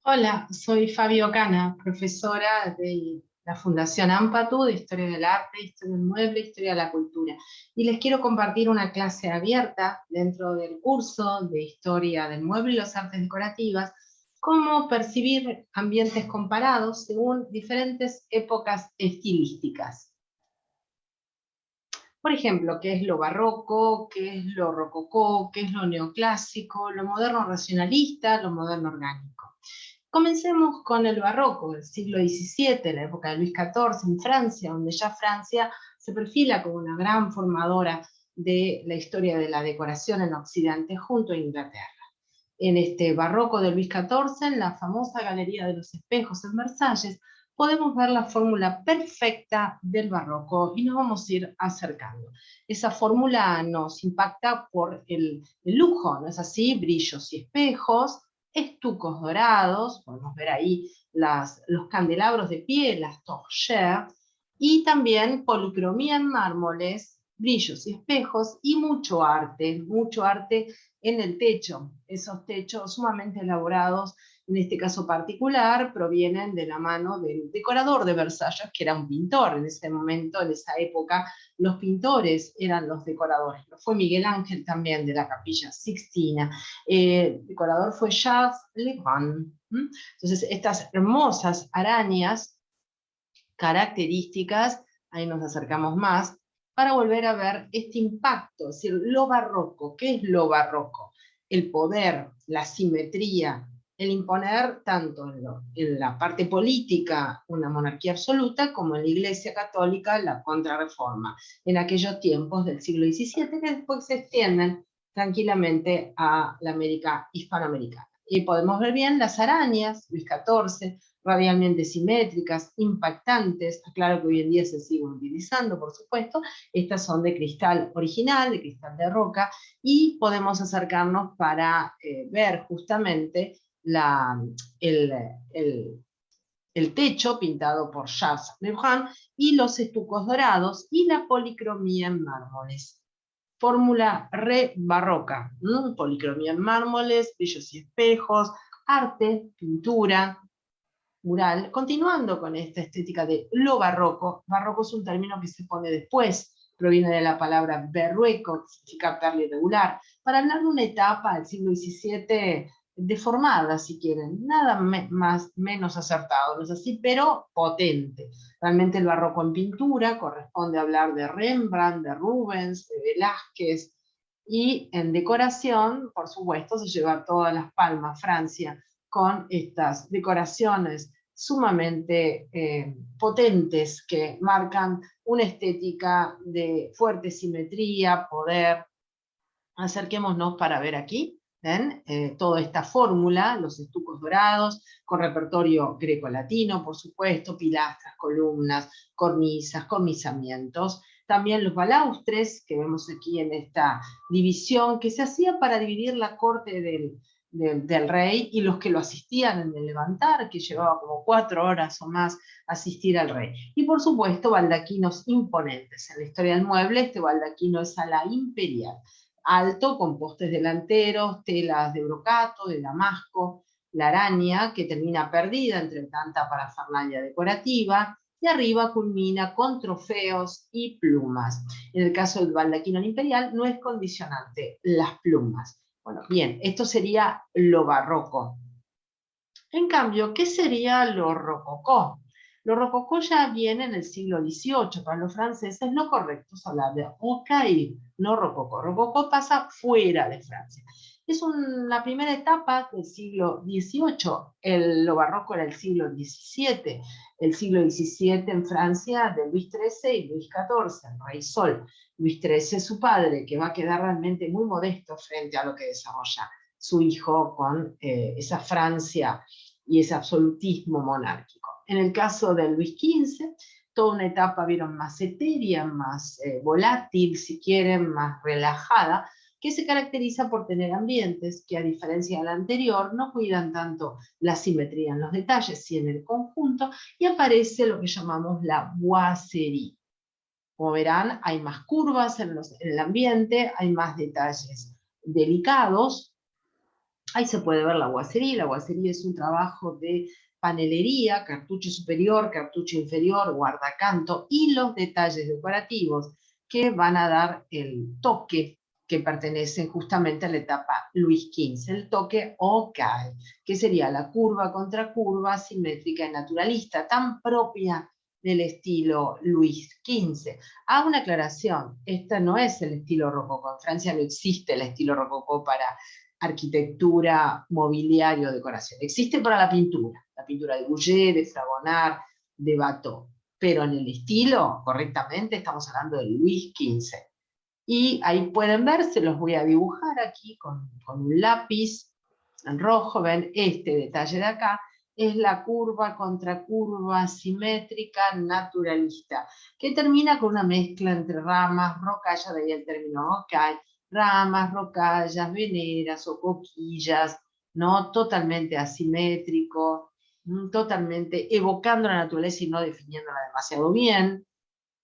Hola, soy Fabio Cana, profesora de la Fundación Ampatu de Historia del Arte, Historia del Mueble, Historia de la Cultura. Y les quiero compartir una clase abierta dentro del curso de Historia del Mueble y las Artes Decorativas, cómo percibir ambientes comparados según diferentes épocas estilísticas. Por ejemplo, qué es lo barroco, qué es lo rococó, qué es lo neoclásico, lo moderno racionalista, lo moderno orgánico. Comencemos con el barroco del siglo XVII, la época de Luis XIV en Francia, donde ya Francia se perfila como una gran formadora de la historia de la decoración en Occidente junto a Inglaterra. En este barroco de Luis XIV, en la famosa Galería de los Espejos en Versalles, podemos ver la fórmula perfecta del barroco y nos vamos a ir acercando. Esa fórmula nos impacta por el lujo, ¿no es así? Brillos y espejos, estucos dorados, podemos ver ahí los candelabros de pie, las torchères, y también policromía en mármoles, brillos y espejos, y mucho arte en el techo. Esos techos sumamente elaborados, en este caso particular, provienen de la mano del decorador de Versalles, que era un pintor en ese momento, en esa época. Los pintores eran los decoradores. Lo fue Miguel Ángel también, de la Capilla Sixtina. El decorador fue Charles Lebrun. Entonces, estas hermosas arañas características, ahí nos acercamos más, para volver a ver este impacto, es decir, lo barroco. ¿Qué es lo barroco? El poder, la simetría, el imponer tanto en la parte política una monarquía absoluta, como en la Iglesia Católica la contrarreforma, en aquellos tiempos del siglo XVII, que después se extienden tranquilamente a la América hispanoamericana. Y podemos ver bien las arañas, Luis XIV, radialmente simétricas, impactantes. Claro que hoy en día se siguen utilizando, por supuesto. Estas son de cristal original, de cristal de roca, y podemos acercarnos para ver justamente el, el, el techo pintado por Charles Lebrun y los estucos dorados y la policromía en mármoles. Fórmula re barroca, policromía en mármoles, brillos y espejos, arte, pintura, mural, continuando con esta estética de lo barroco. Barroco es un término que se pone después, proviene de la palabra berrueco, que significa perla irregular, para hablar de una etapa del siglo XVII deformada, si quieren, nada más menos acertado, no es así, pero potente. Realmente el barroco en pintura corresponde a hablar de Rembrandt, de Rubens, de Velázquez, y en decoración, por supuesto, se lleva todas las palmas Francia con estas decoraciones sumamente potentes que marcan una estética de fuerte simetría, poder. Acerquémonos para ver aquí, ¿ven? Toda esta fórmula, los estucos dorados, con repertorio greco-latino, por supuesto, pilastras, columnas, cornisas, cornisamientos. También los balaustres, que vemos aquí en esta división, que se hacía para dividir la corte del rey y los que lo asistían en el levantar, que llevaba como 4 horas o más asistir al rey. Y por supuesto, baldaquinos imponentes. En la historia del mueble, este baldaquino es a la imperial, alto, con postes delanteros, telas de brocato, de damasco, la araña, que termina perdida entre tanta parafernalia decorativa, y arriba culmina con trofeos y plumas. En el caso del baldaquino imperial no es condicionante las plumas. Bueno, bien, esto sería lo barroco. En cambio, ¿qué sería lo rococó? Lo rococó ya viene en el siglo XVIII. Para los franceses lo correcto es hablar de rocaille, no rococó. Rococó pasa fuera de Francia. Es la primera etapa del siglo XVIII. Lo barroco era el siglo XVII. El siglo XVII en Francia de Luis XIII y Luis XIV, el rey Sol. Luis XIII, su padre, que va a quedar realmente muy modesto frente a lo que desarrolla su hijo con esa Francia y ese absolutismo monárquico. En el caso de Luis XV, toda una etapa vieron más etérea, más volátil, si quieren, más relajada, que se caracteriza por tener ambientes que, a diferencia del anterior, no cuidan tanto la simetría en los detalles, sino en el conjunto, y aparece lo que llamamos la boiserie. Como verán, hay más curvas en el ambiente, hay más detalles delicados, Ahí se puede ver la guacería. La guacería es un trabajo de panelería, cartucho superior, cartucho inferior, guardacanto y los detalles decorativos que van a dar el toque que pertenece justamente a la etapa Luis XV, el toque Okai, que sería la curva contra curva, simétrica y naturalista, tan propia del estilo Luis XV. Hago una aclaración, este no es el estilo rococó, en Francia no existe el estilo rococó para arquitectura, mobiliario, decoración. Existe para la pintura de Boucher, de Fragonard, de Watteau, pero en el estilo, correctamente, estamos hablando de Luis XV. Y ahí pueden ver, se los voy a dibujar aquí con un lápiz en rojo, ven este detalle de acá, es la curva contra curva simétrica naturalista, que termina con una mezcla entre ramas, rocallas, de ahí el término rocay, ramas, rocallas, veneras o coquillas, ¿no? Totalmente asimétrico, totalmente evocando la naturaleza y no definiéndola demasiado bien.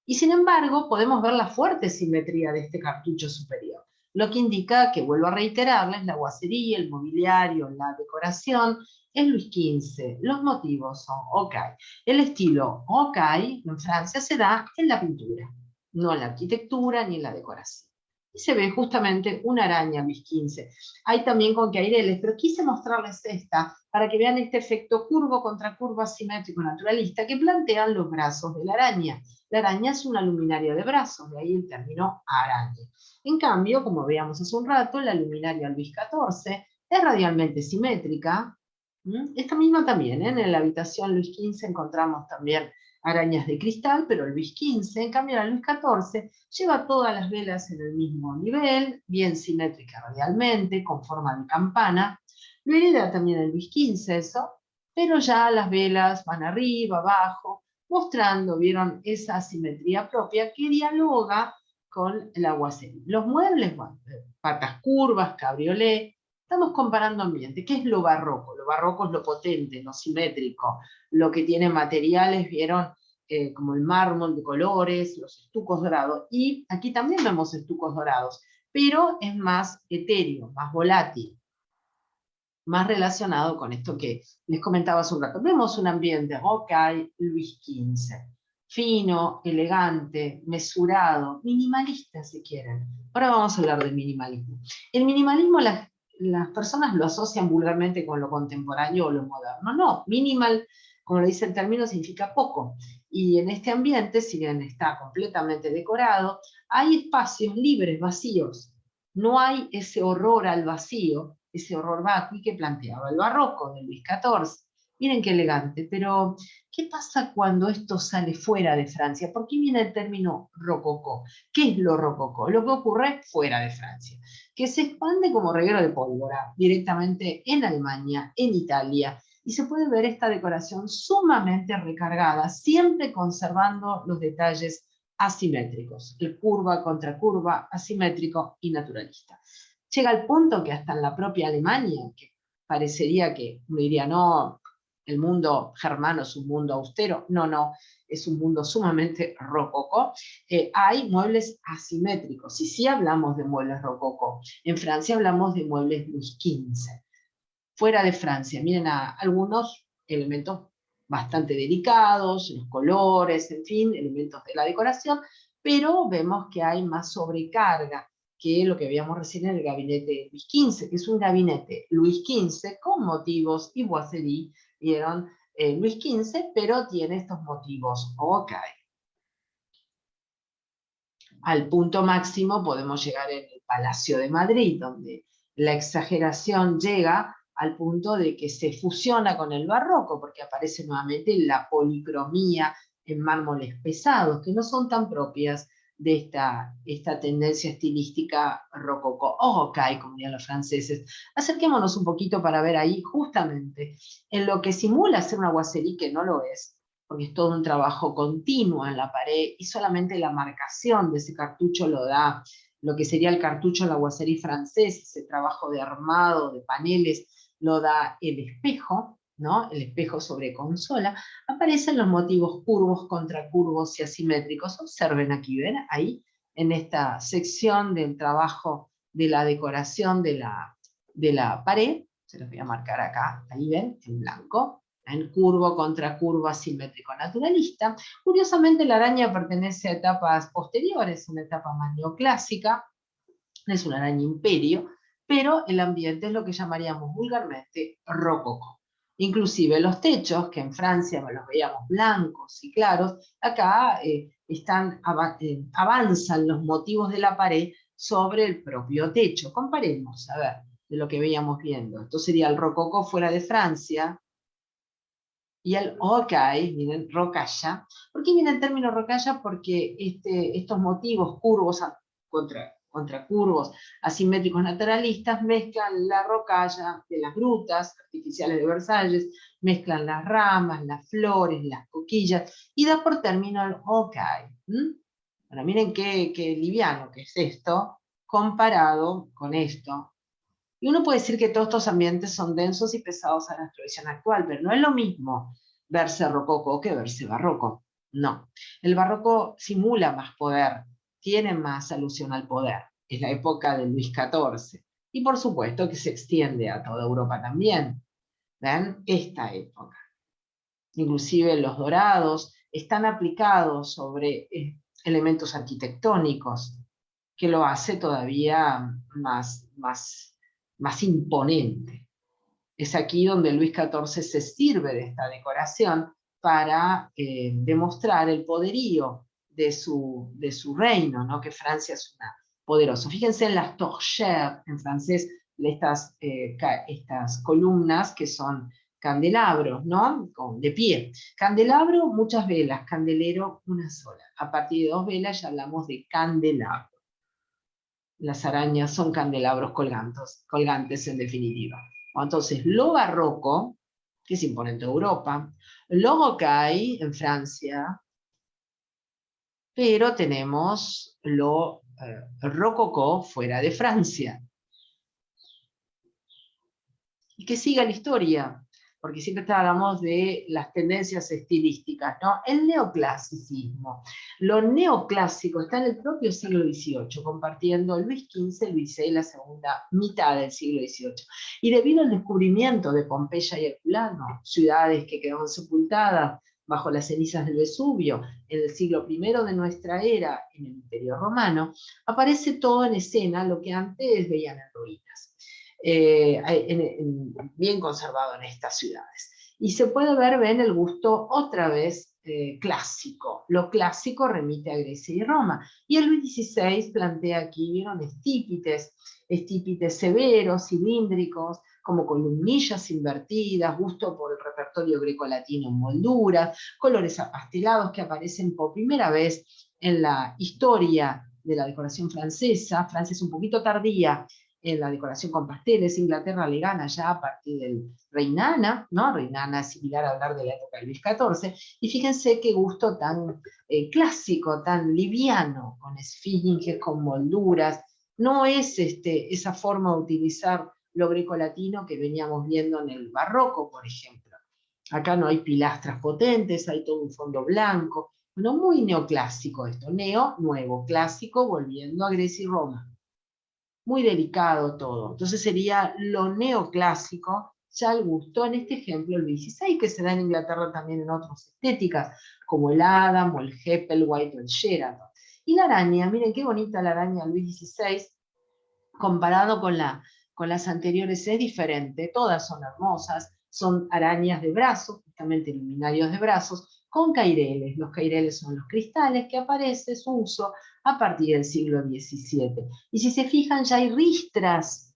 Y sin embargo, podemos ver la fuerte simetría de este cartucho superior, lo que indica que, vuelvo a reiterarles, la guacería, el mobiliario, la decoración es Luis XV. Los motivos son Okai. El estilo Okai en Francia se da en la pintura, no en la arquitectura ni en la decoración. Y se ve justamente una araña Luis XV. Hay también con caireles, pero quise mostrarles esta para que vean este efecto curvo contra curva simétrico naturalista que plantean los brazos de la araña. La araña es una luminaria de brazos, de ahí el término araña. En cambio, como veíamos hace un rato, la luminaria Luis XIV es radialmente simétrica. Esta misma también, ¿eh? En la habitación Luis XV encontramos también arañas de cristal, pero el Luis XV, en cambio la Luis XIV, lleva todas las velas en el mismo nivel, bien simétrica radialmente, con forma de campana. Lo hereda también el Luis XV eso, pero ya las velas van arriba, abajo, mostrando, vieron, esa asimetría propia que dialoga con el aguacero. Los muebles, bueno, patas curvas, cabriolet, estamos comparando ambiente. ¿Qué es lo barroco? Lo barroco es lo potente, lo simétrico, lo que tiene materiales, vieron, como el mármol de colores, los estucos dorados. Y aquí también vemos estucos dorados, pero es más etéreo, más volátil, más relacionado con esto que les comentaba hace un rato. Vemos un ambiente Rocaille, Luis XV, fino, elegante, mesurado, minimalista si quieren. Ahora vamos a hablar del minimalismo. El minimalismo las personas lo asocian vulgarmente con lo contemporáneo o lo moderno. No, minimal, como lo dice el término, significa poco. Y en este ambiente, si bien está completamente decorado, hay espacios libres, vacíos. No hay ese horror al vacío, ese horror vacui que planteaba el barroco de Luis XIV. Miren qué elegante, pero ¿qué pasa cuando esto sale fuera de Francia? ¿Por qué viene el término rococó? ¿Qué es lo rococó? Lo que ocurre fuera de Francia, que se expande como reguero de pólvora directamente en Alemania, en Italia, y se puede ver esta decoración sumamente recargada, siempre conservando los detalles asimétricos, el curva contra curva, asimétrico y naturalista. Llega al punto que hasta en la propia Alemania, que parecería que uno diría, no, el mundo germano es un mundo austero, no, no, es un mundo sumamente rococó, hay muebles asimétricos, y sí hablamos de muebles rococó, en Francia hablamos de muebles Luis XV. Fuera de Francia, miren algunos elementos bastante delicados, los colores, en fin, elementos de la decoración, pero vemos que hay más sobrecarga que lo que veíamos recién en el gabinete Luis XV, que es un gabinete Luis XV con motivos y boiserie, vieron, Luis XV, pero tiene estos motivos. Ok. Al punto máximo podemos llegar en el Palacio de Madrid, donde la exageración llega al punto de que se fusiona con el barroco, porque aparece nuevamente la policromía en mármoles pesados, que no son tan propias de esta tendencia estilística rococó, o rocaille, como dirían los franceses. Acerquémonos un poquito para ver ahí justamente en lo que simula ser una guacerí, que no lo es, porque es todo un trabajo continuo en la pared y solamente la marcación de ese cartucho lo da lo que sería el cartucho la guacerí francés, ese trabajo de armado, de paneles, lo da el espejo, ¿no? El espejo sobre consola. Aparecen los motivos curvos, contracurvos y asimétricos. Observen aquí, ¿ven? Ahí, en esta sección del trabajo de la decoración de la pared, Se los voy a marcar acá, ahí ven, en blanco, en curvo contra curvo asimétrico naturalista. Curiosamente la araña pertenece a etapas posteriores, una etapa más neoclásica, es una araña imperio, pero el ambiente es lo que llamaríamos vulgarmente rococó. Inclusive los techos, que en Francia los veíamos blancos y claros, acá avanzan los motivos de la pared sobre el propio techo. Comparemos, a ver, de lo que veíamos viendo. Esto sería el rococó fuera de Francia, y el rocaille, miren, rocalla. ¿Por qué viene el término rocalla? Porque estos motivos curvos contra curvos asimétricos naturalistas mezclan la rocalla de las grutas artificiales de Versalles, mezclan las ramas, las flores, las coquillas, y da por término el rocaille. Bueno, miren qué liviano que es esto, comparado con esto. Y uno puede decir que todos estos ambientes son densos y pesados a nuestra visión actual, pero no es lo mismo verse rococó que verse barroco. No. El barroco simula más poder, tiene más alusión al poder. Es la época de Luis XIV. Y por supuesto que se extiende a toda Europa también. ¿Ven? Esta época. Inclusive los dorados están aplicados sobre elementos arquitectónicos, que lo hace todavía más imponente. Es aquí donde Luis XIV se sirve de esta decoración para demostrar el poderío de su reino, ¿no? Que Francia es una poderosa. Fíjense en las torchères, en francés, estas columnas que son candelabros, ¿no? De pie. Candelabro, muchas velas, candelero, una sola. A partir de 2 velas ya hablamos de candelabro. Las arañas son candelabros colgantes en definitiva. Entonces, lo barroco, que es imponente en Europa, lo rocaille en Francia, pero tenemos lo rococó fuera de Francia. Y que siga la historia, porque siempre hablamos de las tendencias estilísticas, ¿no? El neoclasicismo. Lo neoclásico está en el propio siglo XVIII, compartiendo Luis XV, Luis XVI, la segunda mitad del siglo XVIII. Y debido al descubrimiento de Pompeya y Herculano, ciudades que quedaron sepultadas bajo las cenizas del Vesubio, en el siglo I de nuestra era, en el Imperio Romano, aparece todo en escena lo que antes veían en ruinas. Bien conservado en estas ciudades. Y se puede ven el gusto otra vez clásico. Lo clásico remite a Grecia y Roma. Y el Luis XVI plantea aquí, vieron, estípites severos, cilíndricos, como columnillas invertidas, gusto por el repertorio grecolatino en molduras, colores apastelados que aparecen por primera vez en la historia de la decoración francesa. Francia es un poquito tardía en la decoración con pasteles. Inglaterra le gana ya a partir del Reinana, ¿no? Reinana es similar a hablar de la época de Luis XIV, y fíjense qué gusto tan clásico, tan liviano, con esfinges, con molduras. No es esa forma de utilizar lo grecolatino que veníamos viendo en el barroco, por ejemplo. Acá no hay pilastras potentes, hay todo un fondo blanco. Bueno, muy neoclásico esto. Neo, nuevo, clásico, volviendo a Grecia y Roma. Muy delicado todo. Entonces sería lo neoclásico, ya el gusto, en este ejemplo, el Luis XVI, que se da en Inglaterra también en otras estéticas, como el Adam, o el Heppelwhite, o el Sheraton. Y la araña, miren qué bonita la araña Luis XVI, comparado con las anteriores es diferente, todas son hermosas, son arañas de brazos, justamente luminarios de brazos, con caireles. Los caireles son los cristales que aparece su uso a partir del siglo XVII. Y si se fijan, ya hay ristras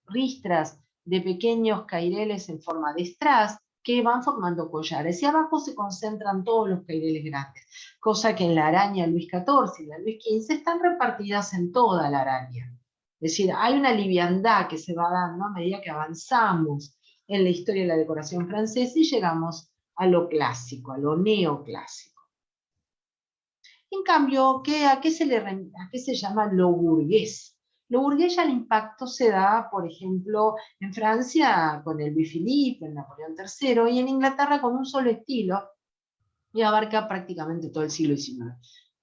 de pequeños caireles en forma de strass que van formando collares, y abajo se concentran todos los caireles grandes, cosa que en la araña Luis XIV y la Luis XV están repartidas en toda la araña. Es decir, hay una liviandad que se va dando a medida que avanzamos en la historia de la decoración francesa y llegamos a lo clásico, a lo neoclásico. En cambio, ¿a qué se llama lo burgués? Lo burgués ya el impacto se da, por ejemplo, en Francia con el Louis-Philippe, en Napoleón III, y en Inglaterra con un solo estilo, y abarca prácticamente todo el siglo XIX.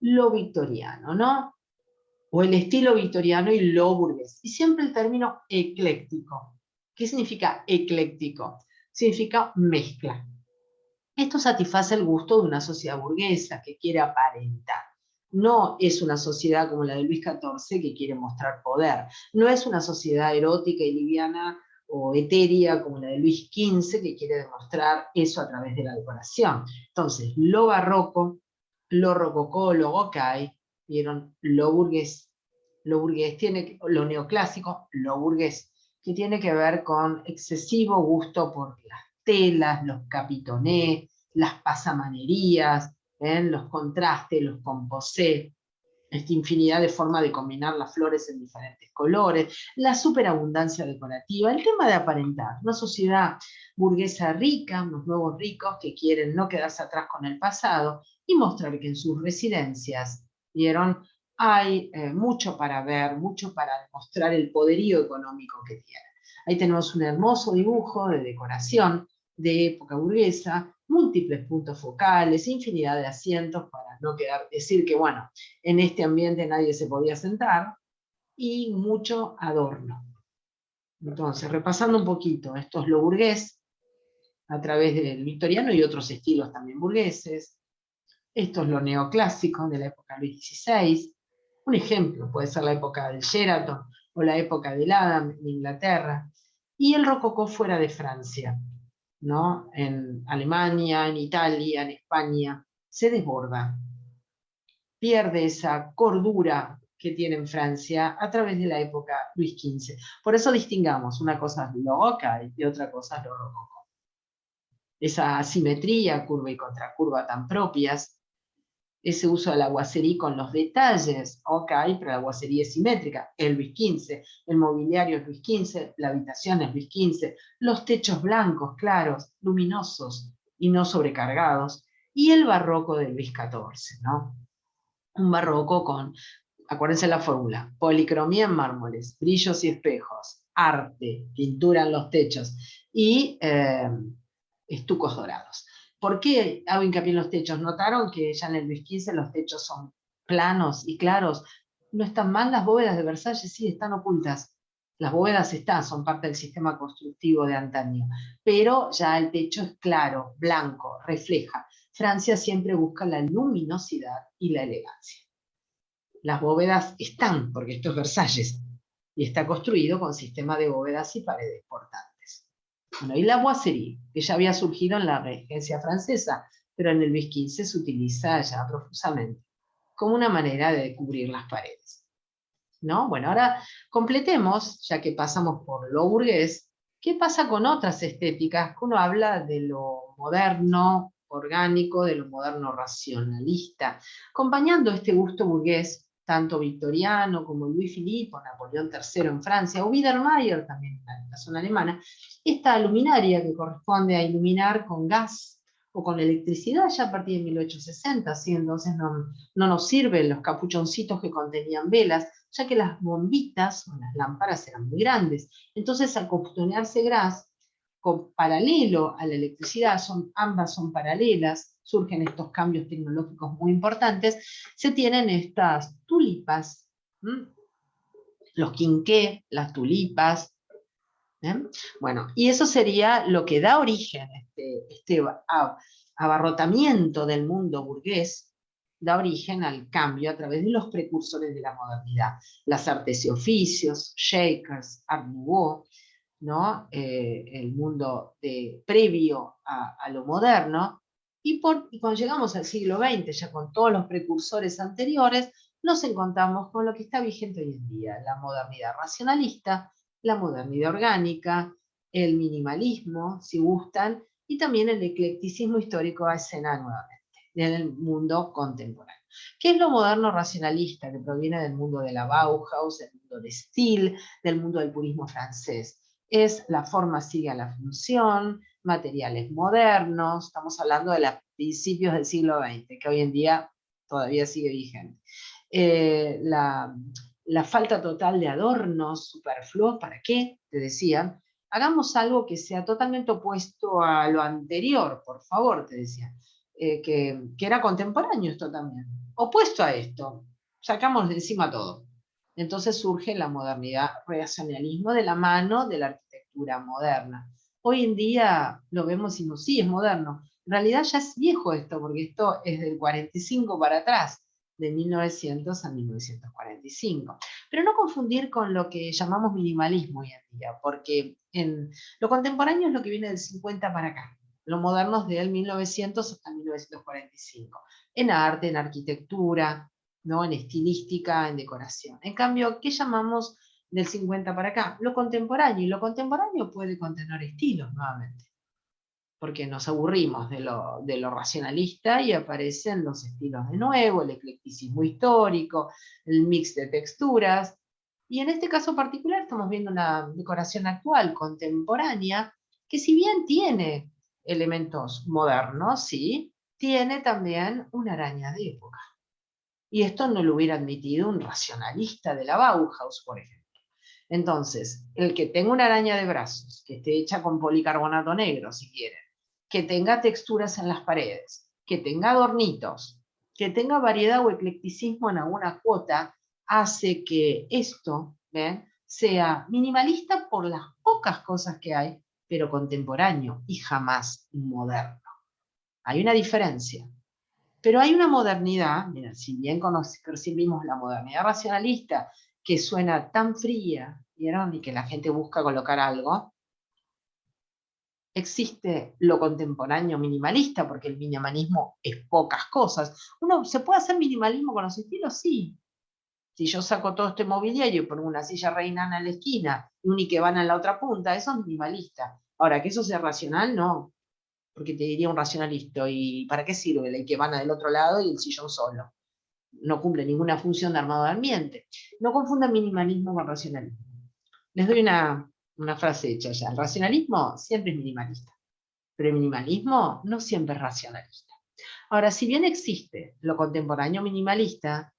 Lo victoriano, ¿no? O el estilo victoriano y lo burgués. Y siempre el término ecléctico. ¿Qué significa ecléctico? Significa mezcla. Esto satisface el gusto de una sociedad burguesa que quiere aparentar. No es una sociedad como la de Luis XIV que quiere mostrar poder. No es una sociedad erótica y liviana o etérea como la de Luis XV que quiere demostrar eso a través de la decoración. Entonces, lo barroco, lo rococó, lo gokkai, ¿vieron? Lo burgués tiene, lo neoclásico, lo burgués, que tiene que ver con excesivo gusto por las telas, los capitonés, las pasamanerías, los contrastes, los composés, esta infinidad de formas de combinar las flores en diferentes colores, la superabundancia decorativa, el tema de aparentar, una sociedad burguesa rica, unos nuevos ricos que quieren no quedarse atrás con el pasado y mostrar que en sus residencias, ¿vieron? Hay mucho para ver, mucho para demostrar el poderío económico que tienen. Ahí tenemos un hermoso dibujo de decoración de época burguesa, múltiples puntos focales, infinidad de asientos para no decir que, bueno, en este ambiente nadie se podía sentar, y mucho adorno. Entonces, repasando un poquito, esto es lo burgués, a través del victoriano y otros estilos también burgueses. Esto es lo neoclásico de la época de Luis XVI. Un ejemplo puede ser la época del Sheraton o la época del Adam en Inglaterra. Y el rococó fuera de Francia, ¿no? En Alemania, en Italia, en España, se desborda, pierde esa cordura que tiene en Francia a través de la época Luis XV. Por eso distingamos, una cosa es lo gokkai y otra cosa es lo rococó. Esa asimetría, curva y contracurva tan propias, ese uso del aguacerí con los detalles, ok, pero la aguacerí es simétrica, el Luis XV, el mobiliario es Luis XV, la habitación es Luis XV, los techos blancos, claros, luminosos y no sobrecargados, y el barroco de Luis XIV, ¿no? Un barroco con, acuérdense la fórmula, policromía en mármoles, brillos y espejos, arte, pintura en los techos y estucos dorados. ¿Por qué hago hincapié en los techos? ¿Notaron que ya en el Luis XV los techos son planos y claros? ¿No están mal las bóvedas de Versalles? Sí, están ocultas. Las bóvedas están, son parte del sistema constructivo de antaño, pero ya el techo es claro, blanco, refleja. Francia siempre busca la luminosidad y la elegancia. Las bóvedas están, porque esto es Versalles, y está construido con sistema de bóvedas y paredes portantes. Bueno, y la boiserie, que ya había surgido en la regencia francesa, pero en el Luis XV se utiliza ya profusamente, como una manera de cubrir las paredes, ¿no? Bueno, ahora completemos, ya que pasamos por lo burgués, ¿qué pasa con otras estéticas? Que uno habla de lo moderno, orgánico, de lo moderno racionalista, acompañando este gusto burgués, tanto victoriano como Luis Filipe, Napoleón III en Francia, o Biedermeier también en la zona alemana, esta luminaria que corresponde a iluminar con gas o con electricidad ya a partir de 1860, ¿sí? Entonces no nos sirven los capuchoncitos que contenían velas, ya que las bombitas o las lámparas eran muy grandes. Entonces, al costunearse gas, con paralelo a la electricidad, ambas son paralelas, surgen estos cambios tecnológicos muy importantes, se tienen estas tulipas, los quinqué, las tulipas. Bueno, y eso sería lo que da origen, este abarrotamiento del mundo burgués, da origen al cambio a través de los precursores de la modernidad, las artes y oficios, Shakers, Art Nouveau, ¿no? El mundo previo a lo moderno, y cuando llegamos al siglo XX, ya con todos los precursores anteriores, nos encontramos con lo que está vigente hoy en día, la modernidad racionalista, la modernidad orgánica, el minimalismo, si gustan, y también el eclecticismo histórico a escena nuevamente, en el mundo contemporáneo. ¿Qué es lo moderno racionalista? Que proviene del mundo de la Bauhaus, del mundo de Stil, del mundo del purismo francés. Es la forma sigue a la función, materiales modernos, estamos hablando de los principios del siglo XX, que hoy en día todavía sigue vigente. La falta total de adornos superfluos, ¿para qué? Te decían, hagamos algo que sea totalmente opuesto a lo anterior, por favor, te decían, que era contemporáneo esto también, opuesto a esto, sacamos de encima todo. Entonces surge la modernidad, racionalismo de la mano de la arquitectura arquitectura moderna. Hoy en día lo vemos y decimos, sí, es moderno. En realidad ya es viejo esto, porque esto es del 45 para atrás, de 1900 a 1945. Pero no confundir con lo que llamamos minimalismo hoy en día, porque en lo contemporáneo es lo que viene del 50 para acá, lo moderno es del 1900 hasta 1945, en arte, en arquitectura, ¿no? En estilística, en decoración. En cambio, ¿qué llamamos del 50 para acá? Lo contemporáneo, y lo contemporáneo puede contener estilos nuevamente, porque nos aburrimos de lo racionalista y aparecen los estilos de nuevo, el eclecticismo histórico, el mix de texturas, y en este caso particular estamos viendo una decoración actual, contemporánea, que si bien tiene elementos modernos, sí, tiene también una araña de época. Y esto no lo hubiera admitido un racionalista de la Bauhaus, por ejemplo. Entonces, el que tenga una araña de brazos, que esté hecha con policarbonato negro, si quieren, que tenga texturas en las paredes, que tenga adornitos, que tenga variedad o eclecticismo en alguna cuota, hace que esto, ¿ven?, sea minimalista por las pocas cosas que hay, pero contemporáneo y jamás moderno. Hay una diferencia. Pero hay una modernidad, mira, si bien percibimos la modernidad racionalista, que suena tan fría, ¿vieron? Y que la gente busca colocar algo, existe lo contemporáneo minimalista, porque el minimalismo es pocas cosas. ¿Se puede hacer minimalismo con los estilos? Sí. Si yo saco todo este mobiliario y pongo una silla reinana en la esquina y un ikebana en la otra punta, eso es minimalista. Ahora, que eso sea racional, no. Porque te diría un racionalista, ¿y para qué sirve la ikebana del otro lado y el sillón solo? No cumple ninguna función de armado de ambiente. No confundan minimalismo con racionalismo. Les doy una frase hecha ya. El racionalismo siempre es minimalista, pero el minimalismo no siempre es racionalista. Ahora, si bien existe lo contemporáneo minimalista,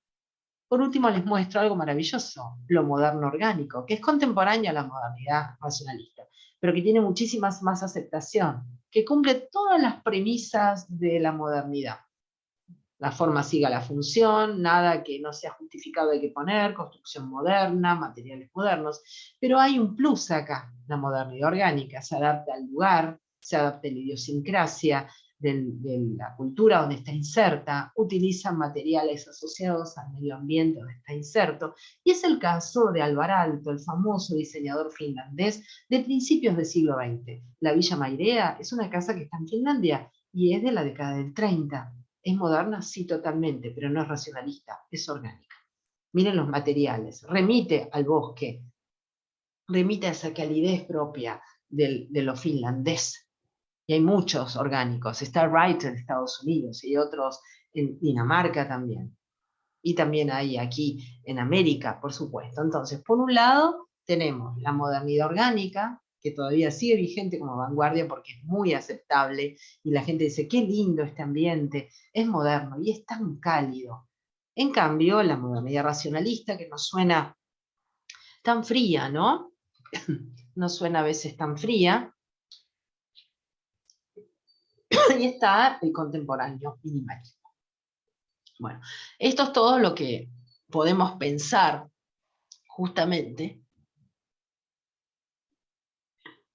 por último les muestro algo maravilloso, lo moderno orgánico, que es contemporáneo a la modernidad racionalista, pero que tiene muchísimas más aceptación, que cumple todas las premisas de la modernidad. La forma siga la función, nada que no sea justificado hay que poner, construcción moderna, materiales modernos, pero hay un plus acá, la modernidad orgánica, se adapta al lugar, se adapta a la idiosincrasia de la cultura donde está inserta, utiliza materiales asociados al medio ambiente donde está inserto, y es el caso de Alvar Aalto, el famoso diseñador finlandés de principios del siglo XX. La Villa Mairea es una casa que está en Finlandia y es de la década del 30. ¿Es moderna? Sí, totalmente, pero no es racionalista, es orgánica. Miren los materiales, remite al bosque, remite a esa calidez propia de lo finlandés. Y hay muchos orgánicos, está Wright en Estados Unidos y otros en Dinamarca también. Y también hay aquí en América, por supuesto. Entonces, por un lado, tenemos la modernidad orgánica, que todavía sigue vigente como vanguardia porque es muy aceptable y la gente dice, qué lindo este ambiente, es moderno y es tan cálido. En cambio, la modernidad racionalista, que nos suena tan fría, ¿no? Nos suena a veces tan fría, y está el contemporáneo minimalismo. Bueno, esto es todo lo que podemos pensar justamente.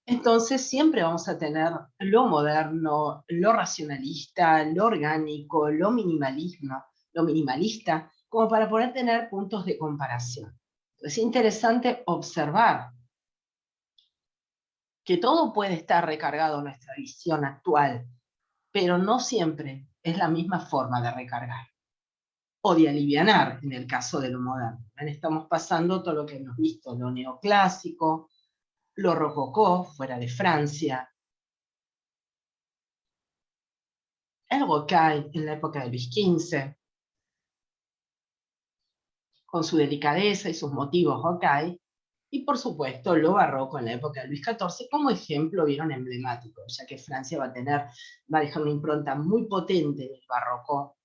Entonces siempre vamos a tener lo moderno, lo racionalista, lo orgánico, lo minimalista, como para poder tener puntos de comparación. Es interesante observar que todo puede estar recargado en nuestra visión actual, pero no siempre es la misma forma de recargar o de alivianar en el caso de lo moderno. Estamos pasando todo lo que hemos visto, lo neoclásico, lo rococó, fuera de Francia, el rocaille en la época de Luis XV, con su delicadeza y sus motivos rocaille, y por supuesto lo barroco en la época de Luis XIV, como ejemplo vieron emblemático, ya que Francia va a dejar una impronta muy potente del barroco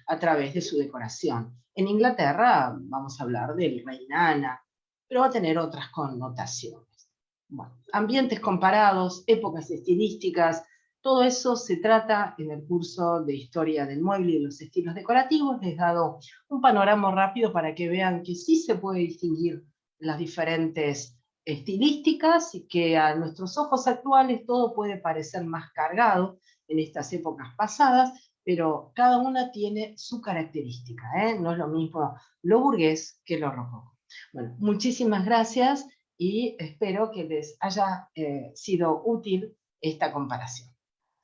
a través de su decoración. En Inglaterra vamos a hablar del Rey Ana, pero va a tener otras connotaciones. Bueno, ambientes comparados, épocas estilísticas, todo eso se trata en el curso de Historia del Mueble y de los estilos decorativos. Les he dado un panorama rápido para que vean que sí se puede distinguir las diferentes estilísticas y que a nuestros ojos actuales todo puede parecer más cargado en estas épocas pasadas, pero cada una tiene su característica, ¿eh? No es lo mismo lo burgués que lo rococó. Bueno, muchísimas gracias y espero que les haya sido útil esta comparación.